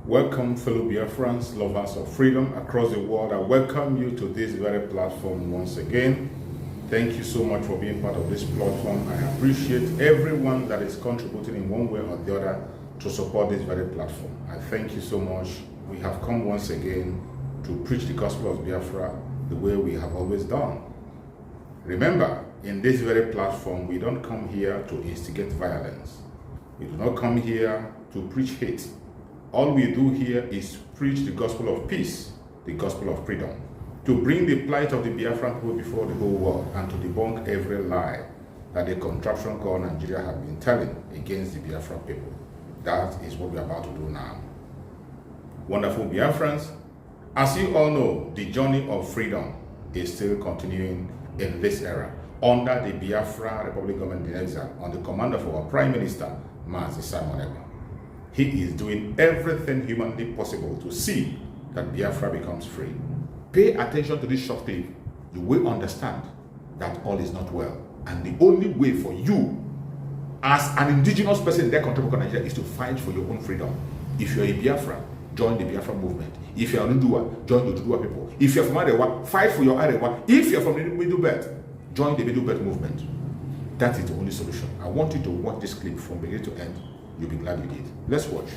Welcome, fellow Biafrans, lovers of freedom across the world. I welcome you to this very platform once again. Thank you so much for being part of this platform. I appreciate everyone that is contributing in one way or the other to support this very platform. I thank you so much. We have come once again to preach the gospel of Biafra the way we have always done. Remember, in this very platform, we don't come here to instigate violence. We do not come here to preach hate. All we do here is preach the gospel of peace, the gospel of freedom, to bring the plight of the Biafran people before the whole world and to debunk every lie that the contraption called Nigeria have been telling against the Biafran people. That is what we are about to do now. Wonderful Biafrans, as you all know, the journey of freedom is still continuing in this era under the Biafra Republic government in exile on the command of our Prime Minister, Simon. He is doing everything humanly possible to see that Biafra becomes free. Pay attention to this short clip. You will understand that all is not well. And the only way for you, as an indigenous person in that country called Nigeria, is to fight for your own freedom. If you're a Biafra, join the Biafra movement. If you're an Udua, join the Udua people. If you're from Arewa, fight for your Arewa. If you're from the Middle Belt, join the Middle Belt movement. That is the only solution. I want you to watch this clip from beginning to end. You'll be glad you did. Let's watch.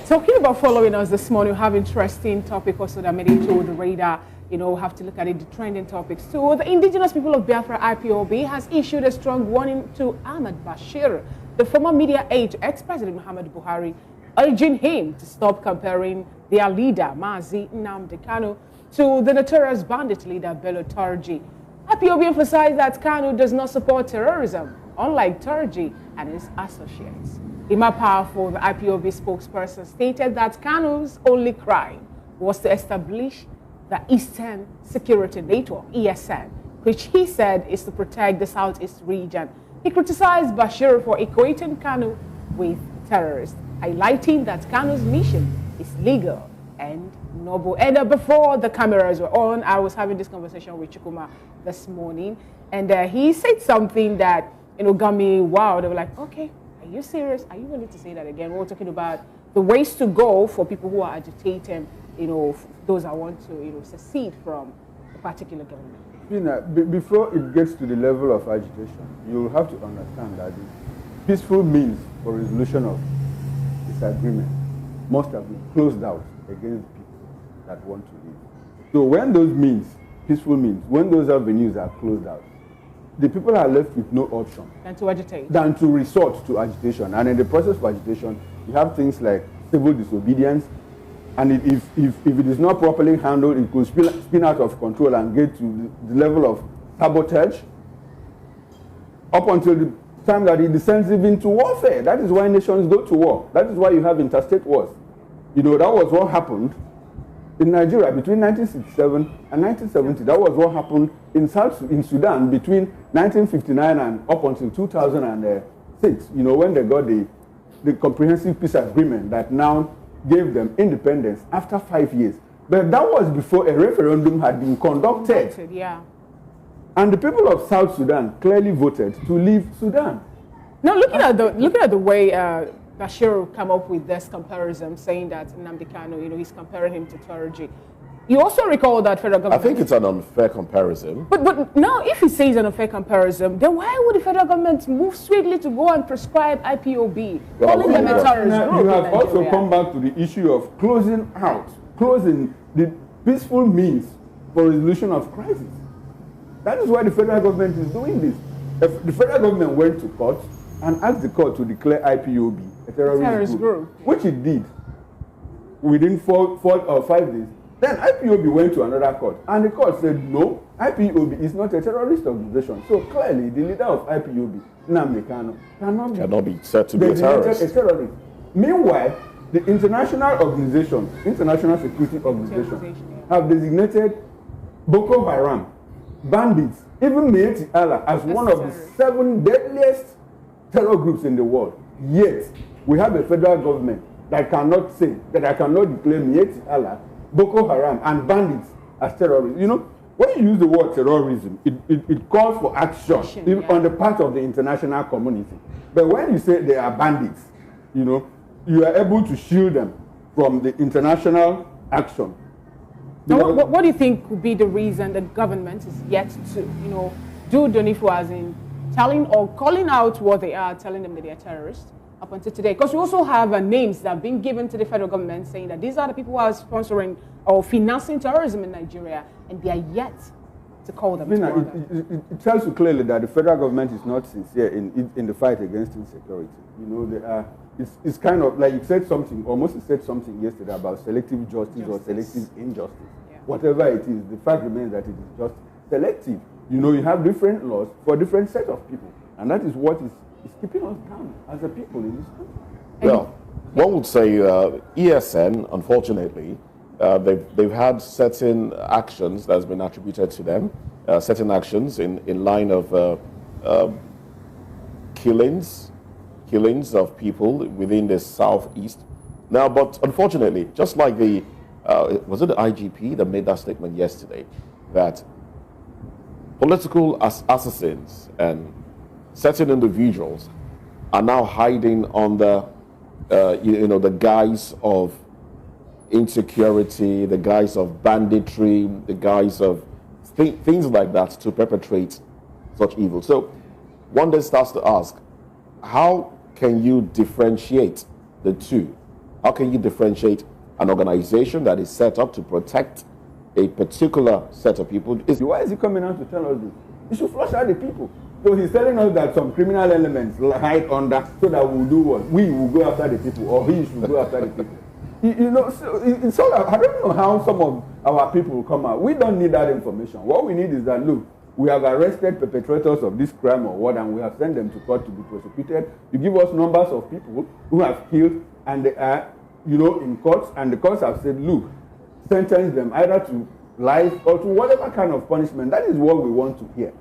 Talking about following us this morning, we have interesting topic also that made it to the radar. You know, we have to look at it, the trending topics too. The indigenous people of Biafra, IPOB, has issued a strong warning to Ahmed Bashir, the former media aide to ex-President Muhammad Buhari, urging him to stop comparing their leader, Mazi Nnamdi Kanu, to the notorious bandit leader, Bello Turji. IPOB emphasized that Kanu does not support terrorism, unlike Turji and his associates. Ima Powerful, the IPOB spokesperson, stated that Kanu's only crime was to establish the Eastern Security Network, ESN, which he said is to protect the Southeast region. He criticized Bashir for equating Kanu with terrorists, highlighting that Kanu's mission is legal and noble. And before the cameras were on, I was having this conversation with Chukuma this morning, and he said something that, you know, got me wow. They were like, okay, are you serious? Are you willing to say that again? We're talking about the ways to go for people who are agitating, you know, those that want to, you know, secede from a particular government. You know, before it gets to the level of agitation, you'll have to understand that the peaceful means for resolution of disagreement must have been closed out against people that want to live. So when those means, peaceful means, when those avenues are closed out, the people are left with no option than to agitate, than to resort to agitation. And in the process of agitation, you have things like civil disobedience, and if it is not properly handled, it could spin out of control and get to the level of sabotage, up until the time that it descends even to warfare. That is why nations go to war. That is why you have interstate wars. You know, that was what happened in Nigeria between 1967 and 1970. That was what happened in Sudan between 1959 and up until 2006. You know, when they got the comprehensive peace agreement that now gave them independence after 5 years. But that was before a referendum had been conducted. Yeah. And the people of South Sudan clearly voted to leave Sudan. Now, looking at the way Bashir come up with this comparison, saying that Nnamdi Kanu, you know, he's comparing him to Turji. You also recall that federal government... I think it's an unfair comparison. But now, if he says an unfair comparison, then why would the federal government move swiftly to go and prescribe IPOB, calling them a terrorist group? You have also come back to the issue of closing the peaceful means for resolution of crisis. That is why the federal government is doing this. If the federal government went to court and asked the court to declare IPOB a terrorist group, which it did within 4 or 5 days, then IPOB went to another court, and the court said, no, IPOB is not a terrorist organization. So clearly, the leader of IPOB, Nnamdi Kanu, cannot be said to be a terrorist. Meanwhile, the international organization, International Security Organization, have designated Boko Haram, bandits, even Mieti Allah, as one of the 7 deadliest terror groups in the world. Yet, we have a federal government that cannot say, that I cannot declare Mieti Allah, Boko Haram, and bandits as terrorists. You know, when you use the word terrorism, it calls for action on the part of the international community. But when you say they are bandits, you know, you are able to shield them from the international action. Now, what do you think could be the reason the government is yet to, you know, do the needful, as in telling or calling out what they are, telling them that they are terrorists up until today? Because we also have names that have been given to the federal government saying that these are the people who are sponsoring or financing terrorism in Nigeria, and they are yet to call them. It tells you clearly that the federal government is not sincere in the fight against insecurity. You know, they are. It's kind of like you said something, almost you said something yesterday about selective justice or selective injustice. Yeah. Whatever it is, the fact remains that it is just selective. You know, you have different laws for different set of people, and that is what is keeping us down as a people in this country. Well, one would say ESN, unfortunately, they've had certain actions that has been attributed to them, certain actions in line of killings of people within the southeast. Now, but unfortunately, just like was it the IGP that made that statement yesterday, that political assassins and certain individuals are now hiding under, the guise of insecurity, the guise of banditry, the guise of things like that to perpetrate such evil. So one then starts to ask, how can you differentiate the two? How can you differentiate an organization that is set up to protect a particular set of people? Why is he coming out to tell us this? He should flush out the people. So he's telling us that some criminal elements hide under so that we'll do what? We will go after the people, or he should go after the people. You know, so it's all. I don't know how some of our people will come out. We don't need that information. What we need is that, look, we have arrested perpetrators of this crime or what, and we have sent them to court to be prosecuted. You give us numbers of people who have killed, and they are, in courts, and the courts have said, look, sentence them either to life or to whatever kind of punishment. That is what we want to hear.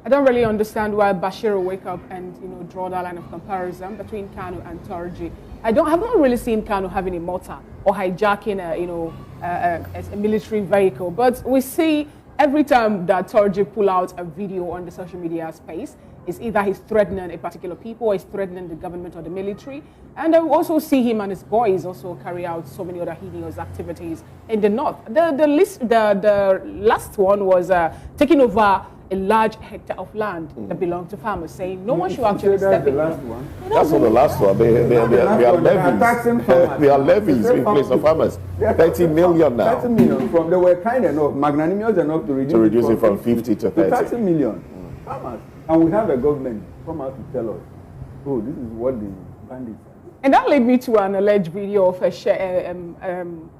I don't really understand why Bashir will wake up and draw that line of comparison between Kanu and Torji. I have not really seen Kanu having a mortar or hijacking a military vehicle, but we see every time that Torji pull out a video on the social media space, is either he's threatening a particular people or he's threatening the government or the military. And I also see him and his boys also carry out so many other heinous activities in the north. The last one was taking over a large hectare of land that belonged to farmers, saying no one should actually step in. That's not the last one. They are levies. They are levies in place of farmers. 30 million now. 30 million. They were kind enough, magnanimous enough to reduce it from 50 to 30. 30 million farmers. And we have a government come out to tell us, oh, this is what the bandits are. And that led me to an alleged video of a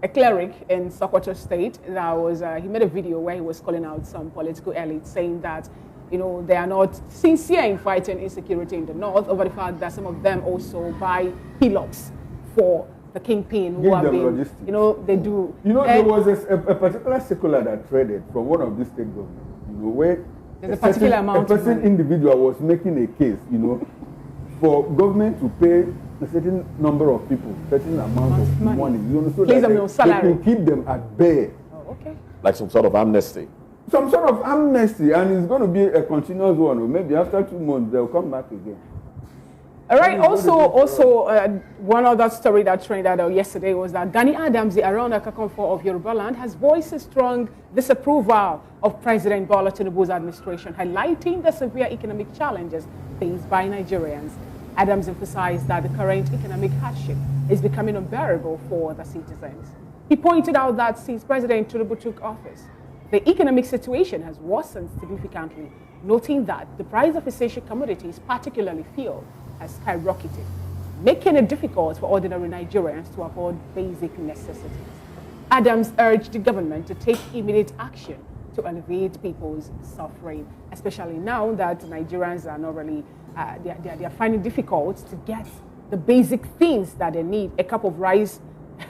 cleric in Sokoto State. That was he made a video where he was calling out some political elites, saying that they are not sincere in fighting insecurity in the north, over the fact that some of them also buy hillocks for the kingpin who have been, they do. There was a particular circular that traded from one of the state governments, where there's a particular amount. A person individual was making a case, for government to pay a certain number of people, certain amount of money, so that they can keep them at bay. Oh, okay. Like some sort of amnesty. Some sort of amnesty, and it's going to be a continuous one. Or maybe after 2 months, they'll come back again. All right. Also, one other story that trended out yesterday was that Gani Adams, the Around Akakonfo of Yoruba land, has voiced a strong disapproval of President Bola Tinubu's administration, highlighting the severe economic challenges faced by Nigerians. Adams emphasized that the current economic hardship is becoming unbearable for the citizens. He pointed out that since President Tinubu took office, the economic situation has worsened significantly, noting that the price of essential commodities, particularly fuel, has skyrocketed, making it difficult for ordinary Nigerians to afford basic necessities. Adams urged the government to take immediate action to alleviate people's suffering, especially now that Nigerians are not really, they are finding it difficult to get the basic things that they need. A cup of rice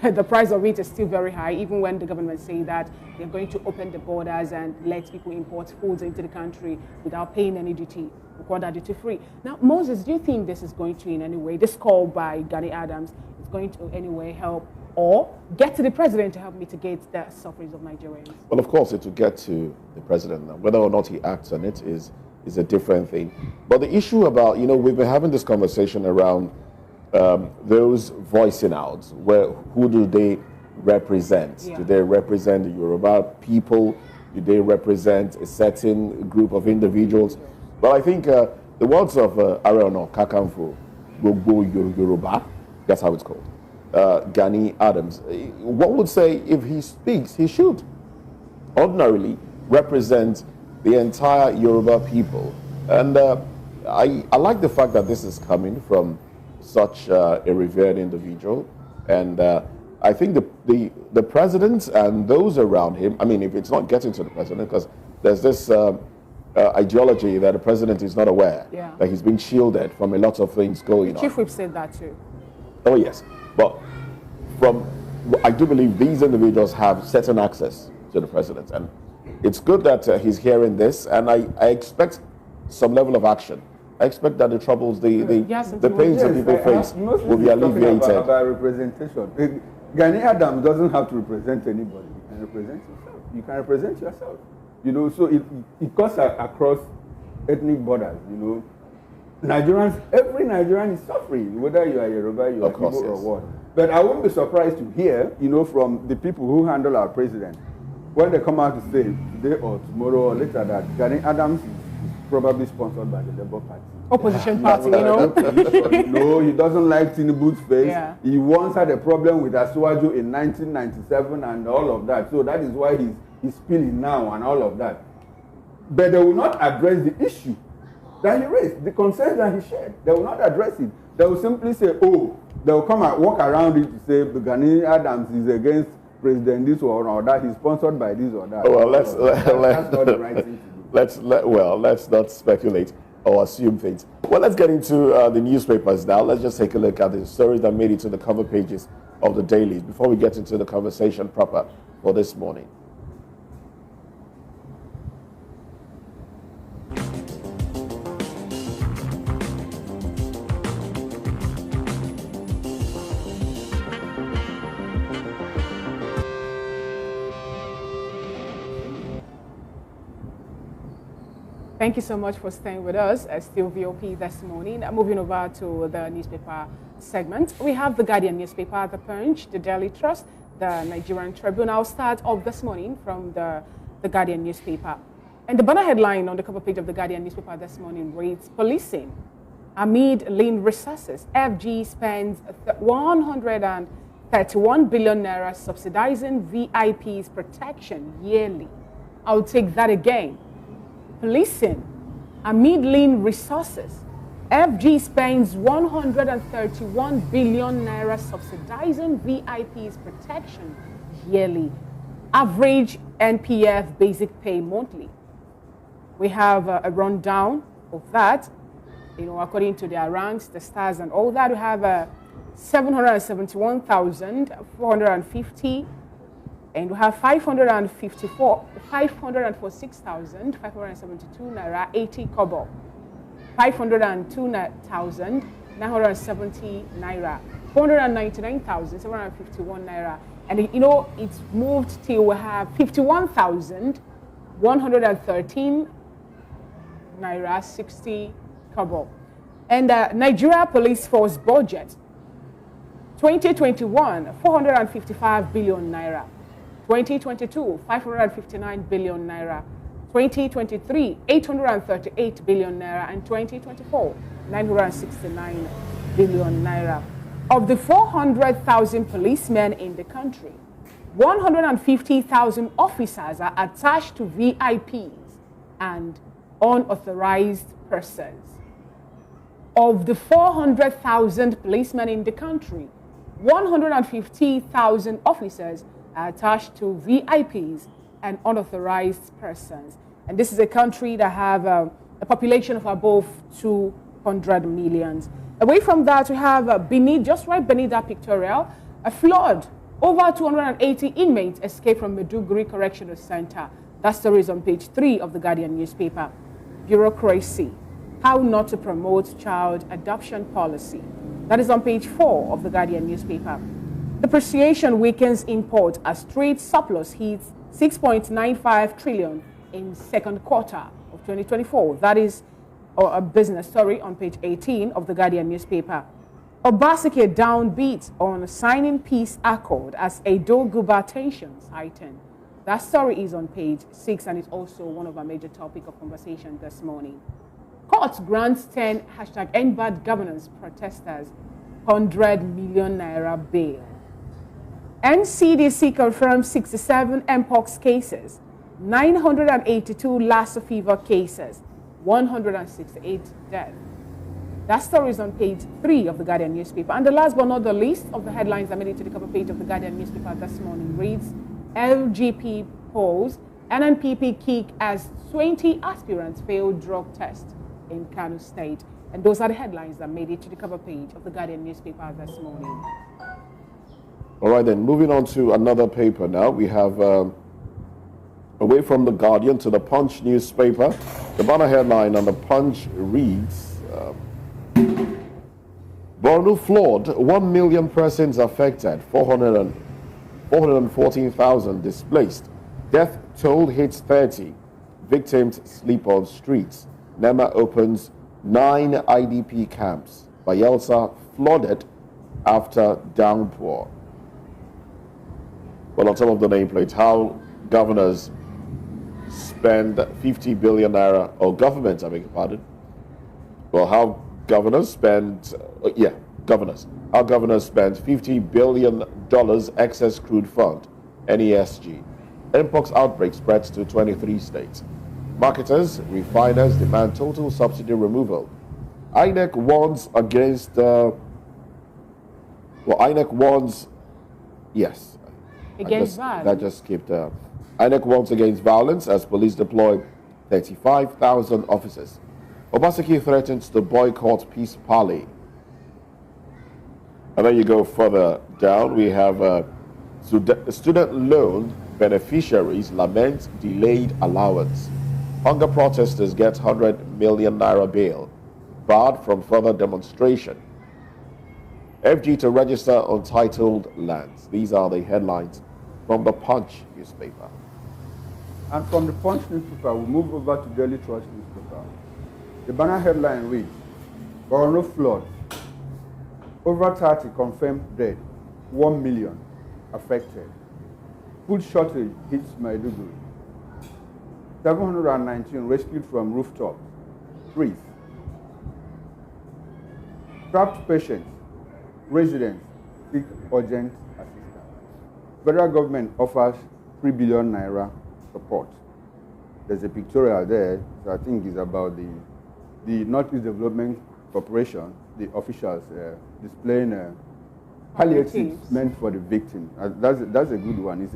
the price of it is still very high, even when the government say that they're going to open the borders and let people import foods into the country without paying any duty, we call that duty free. Now, Moses, do you think this is going to in any way, this call by Gani Adams is going to in any way help or get to the president to help mitigate the sufferings of Nigerians? Well, of course, it will get to the president now. Whether or not he acts on it is a different thing. But the issue about, we've been having this conversation around those voicing out, who do they represent? Yeah. Do they represent the Yoruba people? Do they represent a certain group of individuals? Well, I think the words of Areona Kakanfo, Gbogbo Yoruba, that's how it's called, Gani Adams, one would say if he speaks, he should ordinarily represent the entire Yoruba people. And I like the fact that this is coming from such a revered individual, and I think the president and those around him, I mean, if it's not getting to the president, because there's this ideology that the president is not aware that he's being shielded from a lot of things going on. The Chief Whip said that too. Oh yes, but I do believe these individuals have certain access to the president, and it's good that he's hearing this, and I expect some level of action. I expect that the troubles, the pains that people face will be alleviated. About representation. Gani Adams doesn't have to represent anybody. You can represent yourself. You can represent yourself. So it cuts across ethnic borders, Nigerians, every Nigerian is suffering, whether you are Yoruba, you are Igbo or what. But I won't be surprised to hear, from the people who handle our president, when they come out to say today or tomorrow or later that Gani Adams is probably sponsored by the Labour Party. Opposition party, No, he doesn't like Tinubu's face. Yeah. He once had a problem with Asorock in 1997 and all of that. So that is why he's spilling now and all of that. But they will not address the issue that he raised, the concerns that he shared. They will not address it. They will simply say, they will come and walk around it to say Gani Adams is against President this or that, he's sponsored by this or that. Well, that's not the right thing to do. Let's not speculate or assume things. Well, let's get into the newspapers now. Let's just take a look at the stories that made it to the cover pages of the dailies before we get into the conversation proper for this morning. Thank you so much for staying with us. Still VOP this morning. Moving over to the newspaper segment. We have the Guardian newspaper, The Punch, the Daily Trust, the Nigerian Tribune. I'll start off this morning from the Guardian newspaper. And the banner headline on the cover page of the Guardian newspaper this morning reads, Policing. Amid lean resources, FG spends 131 billion naira subsidizing VIP's protection yearly. I'll take that again. Policing. Amid lean resources, FG spends 131 billion naira subsidizing VIP's protection yearly. Average NPF basic pay monthly. We have a rundown of that. According to their ranks, the stars and all that, we have 771,450, and we have 546,572 naira 80 kobo, 502,970 naira, 499,751 naira, and it's moved till we have 51,113 naira 60 kobo. And Nigeria Police Force budget 2021 455 billion naira, 2022 559 billion naira, 2023 838 billion naira, and 2024 969 billion naira. Of the 400,000 policemen in the country, 150,000 officers are attached to VIPs and unauthorized persons. Of the 400,000 policemen in the country, 150,000 officers are attached to VIPs and unauthorized persons. And this is a country that have a population of above 200 million. Away from that, we have beneath, just right beneath that pictorial, a flood Over 280 inmates escaped from Maiduguri Correctional Center. That story is on page 3 of the Guardian newspaper. Bureaucracy, how not to promote child adoption policy. That is on page 4 of the Guardian newspaper. Depreciation weakens import as trade surplus hits 6.95 trillion in second quarter of 2024. That is a business story on page 18 of the Guardian newspaper. Obaseki downbeat on signing peace accord as Edo-Guba tensions heighten. That story is on page 6 and it's also one of our major topic of conversation this morning. Court grants 10 #end bad governance protesters 100 million naira bail. NCDC confirms 67 Mpox cases, 982 Lassa fever cases, 168 deaths. That story is on page 3 of the Guardian newspaper. And the last but not the least of the headlines that made it to the cover page of the Guardian newspaper this morning reads, LGP polls, NNPP kick as 20 aspirants failed drug test in Kano State. And those are the headlines that made it to the cover page of the Guardian newspaper this morning. All right, then, moving on to another paper now. We have, away from the Guardian to the Punch newspaper. The banner headline on the Punch reads, Borno flood, 1 million persons affected, 414,000 displaced. Death toll hits 30. Victims sleep on streets. NEMA opens 9 IDP camps. Bayelsa flooded after downpour. Well, on some of the nameplates, how governors spend 50 billion naira, or governments, I beg your pardon. Well, how governors spend, how governors spend $50 billion excess crude fund, NESG. Mpox outbreak spreads to 23 states. Marketers, refiners demand total subsidy removal. INEC warns against, Against violence. That just skipped. INEC warns against violence as police deploy 35,000 officers. Obaseki threatens to boycott peace parley. And then you go further down, we have student loan beneficiaries lament delayed allowance. Hunger protesters get 100 million naira bail, barred from further demonstration. FG to register untitled lands. These are the headlines from the Punch newspaper. And from the Punch newspaper, we move over to Daily Trust newspaper. The banner headline reads, Borno flood, over 30 confirmed dead, 1 million affected. Food shortage hits Maiduguri. 719 rescued from rooftop. Trees. Trapped patients, residents seek urgent assistance. Federal government offers 3 billion naira support. There's a pictorial there that I think is about the Northeast Development Corporation, the officials displaying palliatives meant for the victim. That's a good one. It's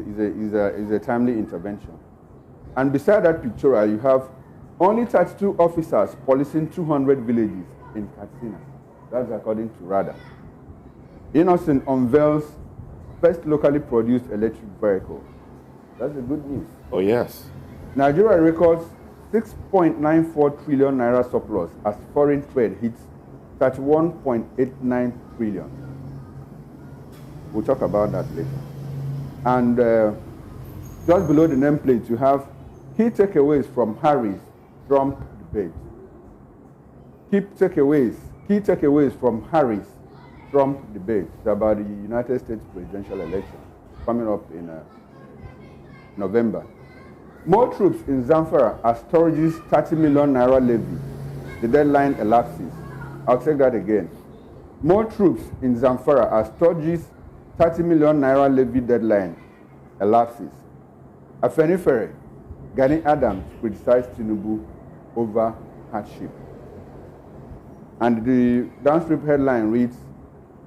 a timely intervention. And beside that pictorial, you have only 32 officers policing 200 villages in Katsina. That's according to RADA. Innocent unveils first locally produced electric vehicle. That's a good news. Oh, yes. Nigeria records 6.94 trillion naira surplus as foreign trade hits 31.89 trillion. We'll talk about that later. And just below the nameplate, you have key takeaways from Harris-Trump debate. Key takeaways from Harris-Trump debate about the United States presidential election coming up in November. More troops in Zamfara as storages 30 million naira levy. The deadline elapses. I'll take that again. More troops in Zamfara as storages 30 million naira levy deadline elapses. Afenifere, Gani Adams criticized Tinubu over hardship. And the downstream headline reads,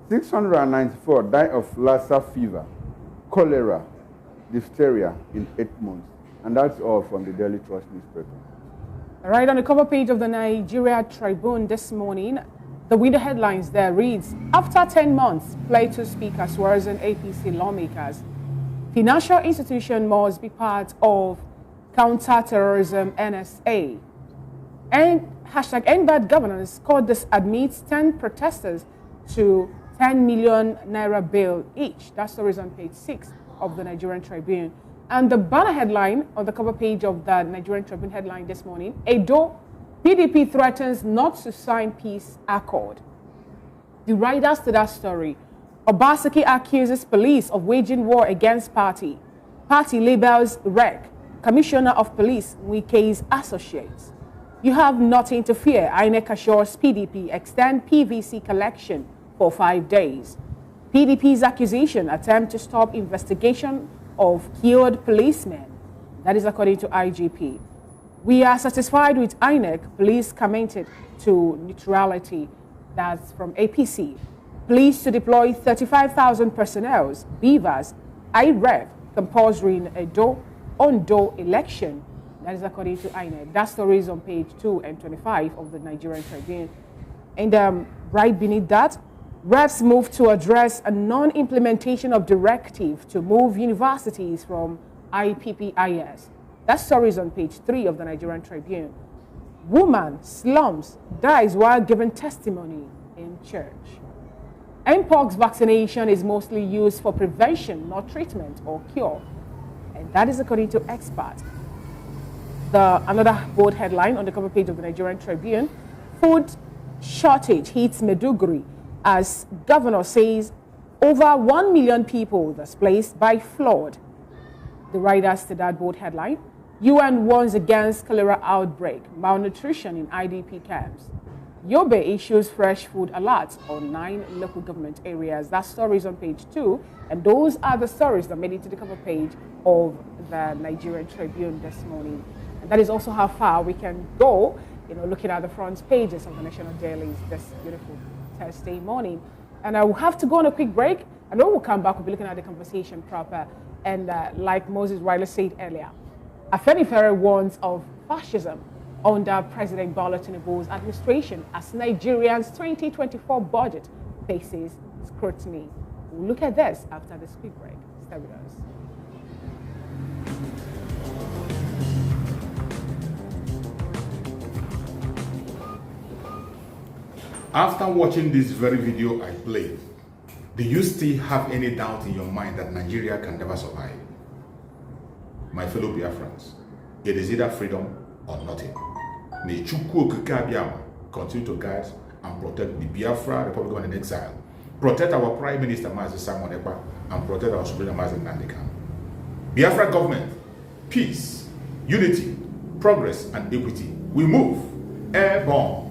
694 die of Lassa fever, cholera, diphtheria in 8 months. And that's all from the Daily Trust newspaper. All right, on the cover page of the Nigeria Tribune this morning, The window headlines there reads, after 10 months, Plateau Speaker swears in APC lawmakers. Financial institution must be part of counter-terrorism NSA. And hashtag NBAD governance court this admits 10 protesters to 10 million naira bail each. That story is on page 6 of the Nigerian Tribune. And the banner headline on the cover page of the Nigerian Tribune headline this morning, Edo, PDP threatens not to sign peace accord. The riders to that story, Obaseki accuses police of waging war against party. Party labels wreck. Commissioner of Police, Wike's associates. You have nothing to fear. INEC assures PDP extend PVC collection for 5 days. PDP's accusation attempt to stop investigation of killed policemen. That is according to IGP. We are satisfied with INEC. Police committed to neutrality. That's from APC. Pleased to deploy 35,000 personnel, beavers, IREV, compulsory in Edo, Ondo election. That is according to INEC. That story is on page 2 and 25 of the Nigerian Tribune. And right beneath that, reps move to address a non-implementation of directive to move universities from IPPIS. That story is on page 3 of the Nigerian Tribune. Woman slums, dies while giving testimony in church. Mpox vaccination is mostly used for prevention, not treatment or cure. And that is according to experts. Another bold headline on the cover page of the Nigerian Tribune, food shortage hits Maiduguri as governor says over 1 million people displaced by flood. The riders to that bold headline, UN warns against cholera outbreak, malnutrition in IDP camps. Yobe issues fresh food alerts on 9 local government areas. That story is on page 2, and those are the stories that made it to the cover page of the Nigerian Tribune this morning. And that is also how far we can go, looking at the front pages of the national dailies this beautiful Thursday morning. And I will have to go on a quick break, and then we'll come back. We'll be looking at the conversation proper. And like Moses Riley said earlier, Afenifere warns of fascism under President Bola Tinubu's administration as Nigeria's 2024 budget faces scrutiny. We'll look at this after this quick break. Stay with us. After watching this very video I played, do you still have any doubt in your mind that Nigeria can never survive? My fellow Biafrans, it is either freedom or nothing. May Chukwu Okike Abiyama continue to guide and protect the Biafra Republic in exile, protect our Prime Minister Mazi Simon Ekpa, and protect our Supreme Mazi Nnamdi Kanu. Biafra government, peace, unity, progress, and equity. We move airborne.